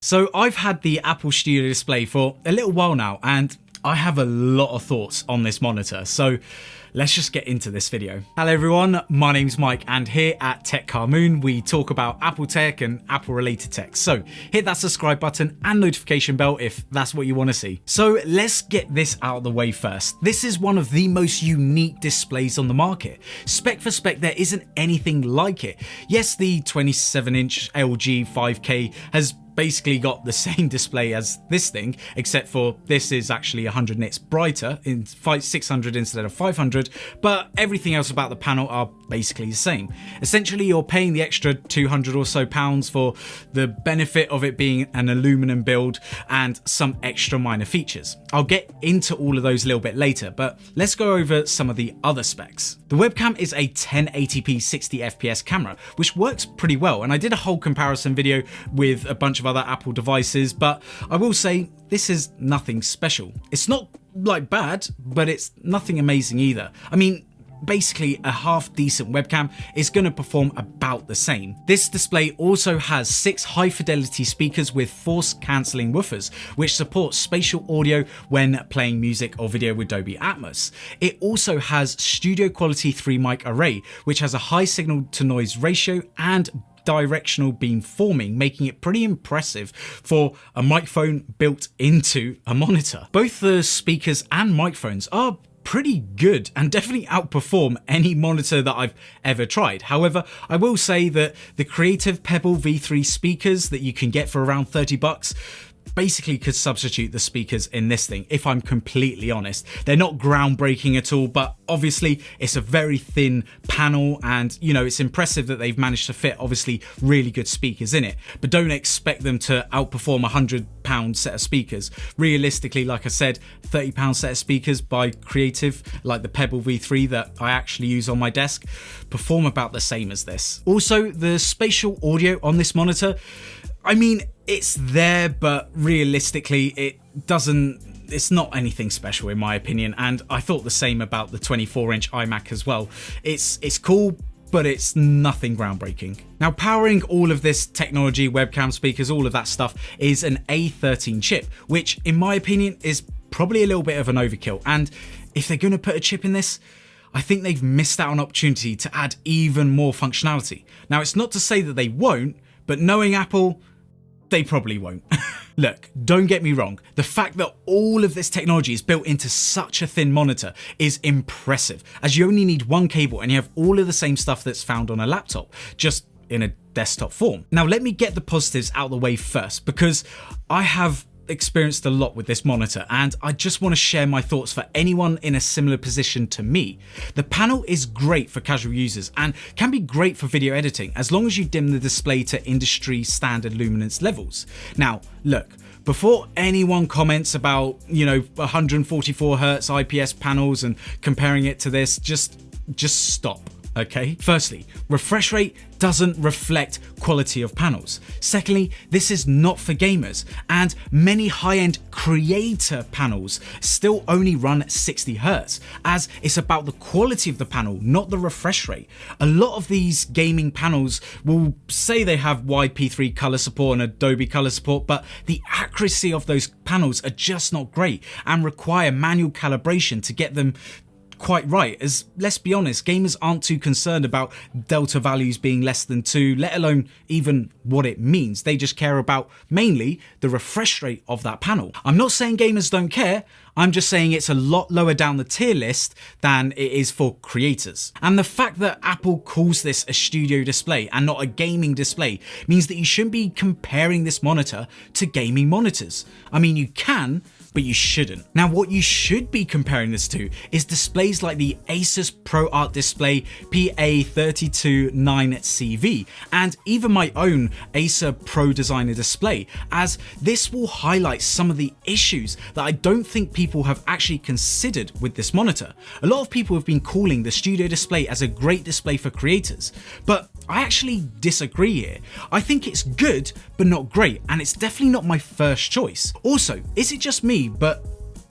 So I've had the Apple Studio Display for a little while now, and I have a lot of thoughts on this monitor, so let's just get into this video. Hello everyone, my name's Mike, and here at Tech Car Moon we talk about Apple tech and Apple related tech. So hit that subscribe button and notification bell if that's what you want to see. So let's get this out of the way first. This is one of the most unique displays on the market. Spec for spec, there isn't anything like it. Yes, the 27-inch LG 5K has basically got the same display as this thing, except for this is actually 100 nits brighter in 600 instead of 500, but everything else about the panel are basically the same. Essentially, you're paying the extra 200 or so pounds for the benefit of it being an aluminum build and some extra minor features. I'll get into all of those a little bit later, but let's go over some of the other specs. The webcam is a 1080p 60 FPS camera, which works pretty well, and I did a whole comparison video with a bunch of other Apple devices, but I will say this is nothing special. It's not like bad, but it's nothing amazing either. I mean, basically a half decent webcam is going to perform about the same. This display also has 6 high fidelity speakers with force cancelling woofers, which support spatial audio when playing music or video with Dolby Atmos. It also has studio quality 3 mic array, which has a high signal to noise ratio and directional beam forming, making it pretty impressive for a microphone built into a monitor. Both the speakers and microphones are pretty good and definitely outperform any monitor that I've ever tried. However, I will say that the Creative Pebble V3 speakers that you can get for around 30 bucks basically could substitute the speakers in this thing, if I'm completely honest. They're not groundbreaking at all, but obviously it's a very thin panel, and you know, it's impressive that they've managed to fit obviously really good speakers in it, but don't expect them to outperform a £100 set of speakers. Realistically, like I said, £30 set of speakers by Creative, like the Pebble V3 that I actually use on my desk, perform about the same as this. Also, the spatial audio on this monitor, I mean, it's there, but realistically, it's not anything special in my opinion, and I thought the same about the 24-inch iMac as well. It's cool, but it's nothing groundbreaking. Now, powering all of this technology, webcam, speakers, all of that stuff, is an A13 chip, which in my opinion is probably a little bit of an overkill, and if they're going to put a chip in this, I think they've missed out on an opportunity to add even more functionality. Now, it's not to say that they won't, but knowing Apple, they probably won't. Look, don't get me wrong, the fact that all of this technology is built into such a thin monitor is impressive, as you only need one cable and you have all of the same stuff that's found on a laptop, just in a desktop form. Now, let me get the positives out of the way first, because I have experienced a lot with this monitor, and I just want to share my thoughts for anyone in a similar position to me. The panel is great for casual users and can be great for video editing as long as you dim the display to industry standard luminance levels. Now, look, before anyone comments about, 144 Hz IPS panels and comparing it to this, just stop. Okay? Firstly, refresh rate doesn't reflect quality of panels. Secondly, this is not for gamers, and many high-end creator panels still only run 60 Hz, as it's about the quality of the panel, not the refresh rate. A lot of these gaming panels will say they have YP3 color support and Adobe color support, but the accuracy of those panels are just not great and require manual calibration to get them quite right, as let's be honest, gamers aren't too concerned about delta values being less than 2, let alone even what it means. They just care about mainly the refresh rate of that panel. I'm not saying gamers don't care, I'm just saying it's a lot lower down the tier list than it is for creators. And the fact that Apple calls this a studio display and not a gaming display means that you shouldn't be comparing this monitor to gaming monitors. I mean, you can, but you shouldn't. Now, what you should be comparing this to is displays like the Asus ProArt Display PA329CV and even my own Acer Pro Designer display, as this will highlight some of the issues that I don't think people have actually considered with this monitor. A lot of people have been calling the Studio Display as a great display for creators, but I actually disagree here. I think it's good, but not great, and it's definitely not my first choice. Also, is it just me, but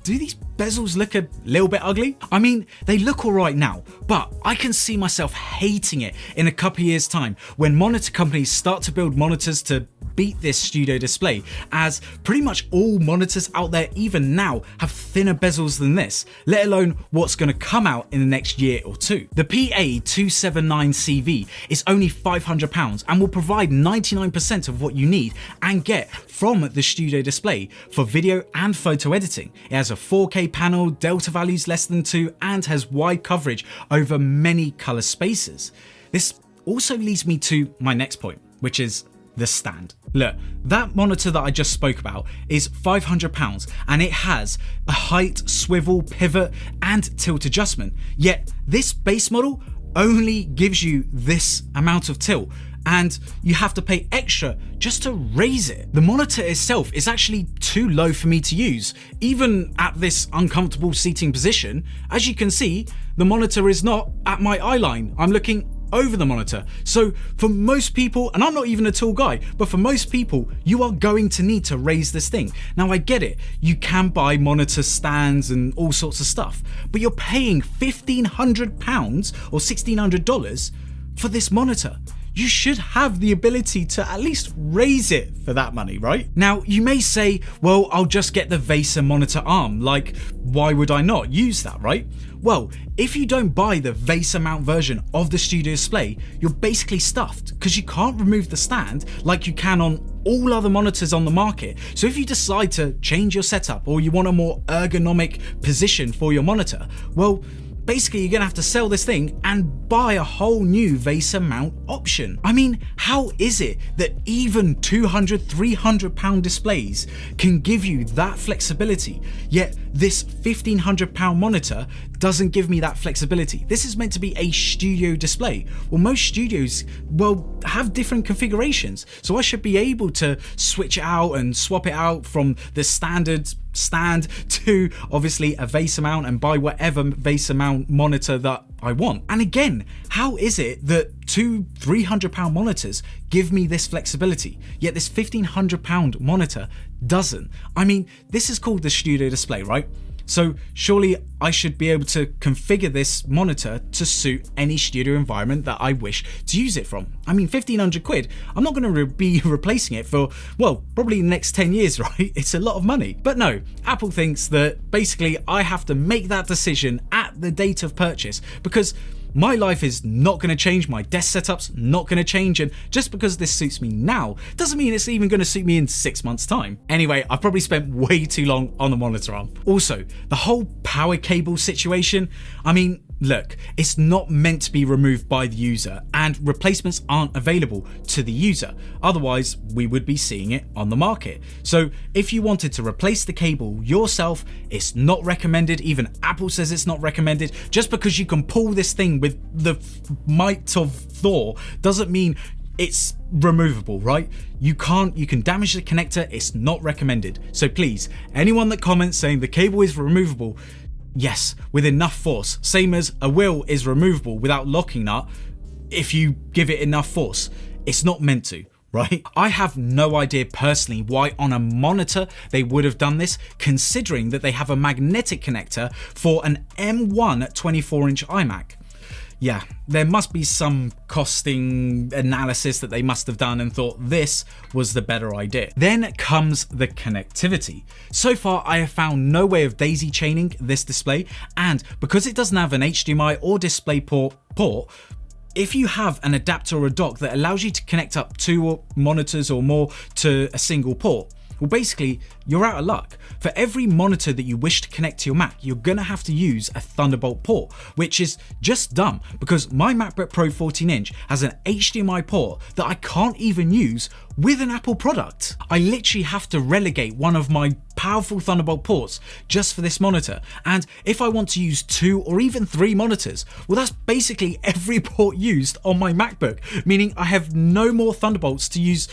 do these bezels look a little bit ugly? I mean, they look alright now, but I can see myself hating it in a couple of years' time when monitor companies start to build monitors to beat this studio display, as pretty much all monitors out there even now have thinner bezels than this, let alone what's going to come out in the next year or two. The PA279CV is only £500 and will provide 99% of what you need and get from the studio display for video and photo editing. It has a 4K panel, delta values less than 2, and has wide coverage over many color spaces. This also leads me to my next point, which is the stand. Look, that monitor that I just spoke about is £500 and it has a height, swivel, pivot and tilt adjustment. Yet this base model only gives you this amount of tilt and you have to pay extra just to raise it. The monitor itself is actually too low for me to use. Even at this uncomfortable seating position, as you can see, the monitor is not at my eye line. I'm looking over the monitor. So for most people, and I'm not even a tall guy, but for most people, you are going to need to raise this thing. Now I get it, you can buy monitor stands and all sorts of stuff, but you're paying £1,500 or $1,600 for this monitor. You should have the ability to at least raise it for that money, right? Now, you may say, well, I'll just get the VESA monitor arm. Like, why would I not use that, right? Well, if you don't buy the VESA mount version of the studio display, you're basically stuffed because you can't remove the stand like you can on all other monitors on the market. So if you decide to change your setup or you want a more ergonomic position for your monitor, well, basically you're gonna have to sell this thing and buy a whole new VESA mount option. I mean, how is it that even £200, £300 displays can give you that flexibility, yet this £1,500 monitor doesn't give me that flexibility? This is meant to be a studio display. Well, most studios, well, have different configurations, so I should be able to switch it out and swap it out from the standard stand to obviously a VESA mount and buy whatever VESA mount monitor that I want. And again, how is it that £200-300 monitors give me this flexibility, yet this £1,500 monitor doesn't? I mean, this is called the studio display, right? So surely I should be able to configure this monitor to suit any studio environment that I wish to use it from. I mean, 1,500 quid, I'm not going to be replacing it for, well, probably the next 10 years, right? It's a lot of money. But no, Apple thinks that basically I have to make that decision at the date of purchase because my life is not going to change, my desk setup's not going to change, and just because this suits me now doesn't mean it's even going to suit me in 6 months' time. Anyway, I've probably spent way too long on the monitor arm. Also, the whole power cable situation, I mean, look, it's not meant to be removed by the user and replacements aren't available to the user. Otherwise, we would be seeing it on the market. So if you wanted to replace the cable yourself, it's not recommended. Even Apple says it's not recommended. Just because you can pull this thing with the might of Thor doesn't mean it's removable, right? You can damage the connector, it's not recommended. So please, anyone that comments saying the cable is removable, yes, with enough force, same as a wheel is removable without locking nut if you give it enough force. It's not meant to, right? I have no idea personally why on a monitor they would have done this, considering that they have a magnetic connector for an M1 24-inch iMac. Yeah, there must be some costing analysis that they must have done and thought this was the better idea. Then comes the connectivity. So far, I have found no way of daisy chaining this display, and because it doesn't have an HDMI or DisplayPort port, if you have an adapter or a dock that allows you to connect up 2 monitors or more to a single port, well, basically, you're out of luck. For every monitor that you wish to connect to your Mac, you're gonna have to use a Thunderbolt port, which is just dumb because my MacBook Pro 14-inch has an HDMI port that I can't even use with an Apple product. I literally have to relegate one of my powerful Thunderbolt ports just for this monitor. And if I want to use 2 or even 3 monitors, well, that's basically every port used on my MacBook, meaning I have no more Thunderbolts to use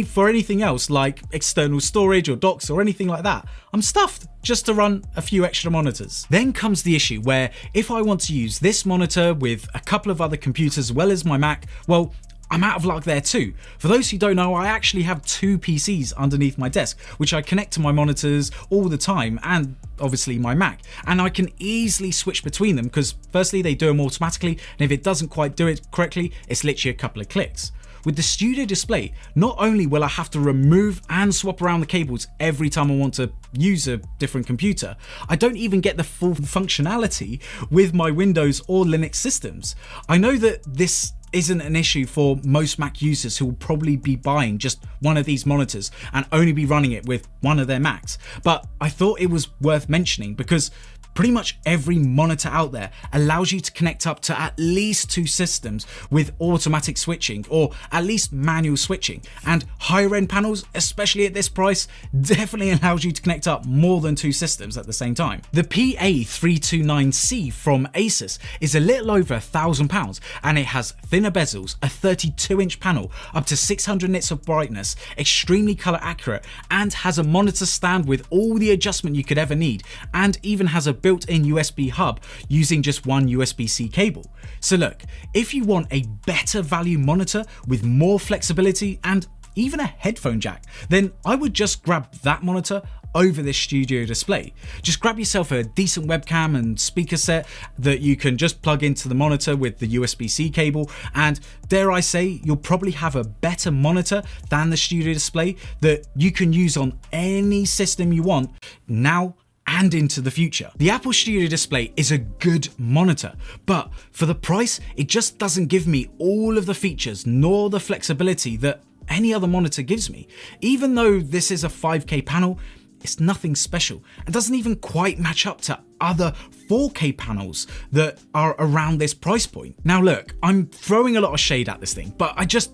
for anything else like external storage or docks or anything like that. I'm stuffed just to run a few extra monitors. Then comes the issue where if I want to use this monitor with a couple of other computers as well as my Mac, well, I'm out of luck there too. For those who don't know, I actually have two PCs underneath my desk, which I connect to my monitors all the time, and obviously my Mac, and I can easily switch between them because firstly they do them automatically, and if it doesn't quite do it correctly, it's literally a couple of clicks. With the Studio Display, not only will I have to remove and swap around the cables every time I want to use a different computer, I don't even get the full functionality with my Windows or Linux systems. I know that this isn't an issue for most Mac users who will probably be buying just one of these monitors and only be running it with one of their Macs, but I thought it was worth mentioning because pretty much every monitor out there allows you to connect up to at least two systems with automatic switching or at least manual switching, and higher end panels, especially at this price, definitely allows you to connect up more than two systems at the same time. The PA329C from Asus is a little over £1,000 and it has thinner bezels, a 32-inch panel, up to 600 nits of brightness, extremely color accurate, and has a monitor stand with all the adjustment you could ever need, and even has a built-in USB hub using just one USB-C cable. So look, if you want a better value monitor with more flexibility and even a headphone jack, then I would just grab that monitor over this Studio Display. Just grab yourself a decent webcam and speaker set that you can just plug into the monitor with the USB-C cable, and dare I say, you'll probably have a better monitor than the Studio Display that you can use on any system you want now and into the future. The Apple Studio Display is a good monitor, but for the price, it just doesn't give me all of the features nor the flexibility that any other monitor gives me. Even though this is a 5K panel, it's nothing special and doesn't even quite match up to other 4K panels that are around this price point. Now look, I'm throwing a lot of shade at this thing, but I just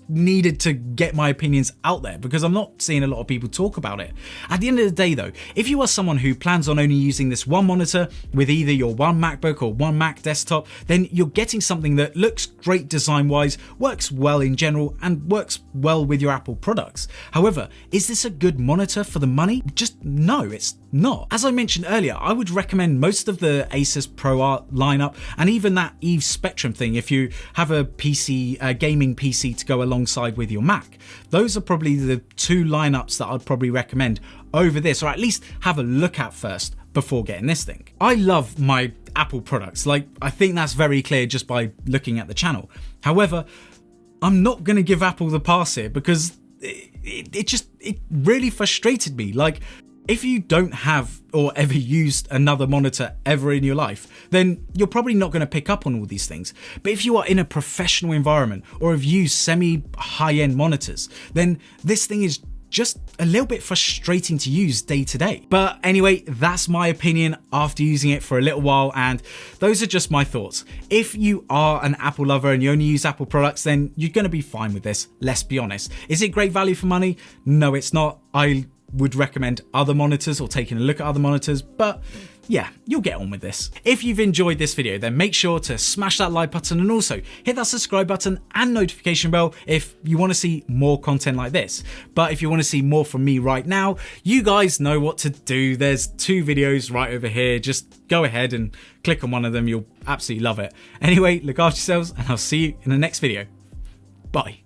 needed to get my opinions out there because I'm not seeing a lot of people talk about it. At the end of the day though, if you are someone who plans on only using this one monitor with either your one MacBook or one Mac desktop, then you're getting something that looks great design wise, works well in general, and works well with your Apple products. However, is this a good monitor for the money? Just no, it's not. As I mentioned earlier, I would recommend most of the Asus ProArt lineup and even that Eve Spectrum thing if you have a PC, a gaming PC to go alongside with your Mac. Those are probably the two lineups that I'd probably recommend over this, or at least have a look at first before getting this thing. I love my Apple products, like I think that's very clear just by looking at the channel. However, I'm not going to give Apple the pass here because it really frustrated me. Like, if you don't have or ever used another monitor ever in your life, then you're probably not going to pick up on all these things. But if you are in a professional environment or have used semi-high-end monitors, then this thing is just a little bit frustrating to use day to day. But anyway, that's my opinion after using it for a little while, and those are just my thoughts. If you are an Apple lover and you only use Apple products, then you're going to be fine with this, let's be honest. Is it great value for money? No, it's not. I would recommend other monitors or taking a look at other monitors, but yeah, you'll get on with this. If you've enjoyed this video, then make sure to smash that like button and also hit that subscribe button and notification bell if you want to see more content like this. But if you want to see more from me right now, you guys know what to do. There's two videos right over here. Just go ahead and click on one of them. You'll absolutely love it. Anyway, look after yourselves and I'll see you in the next video. Bye.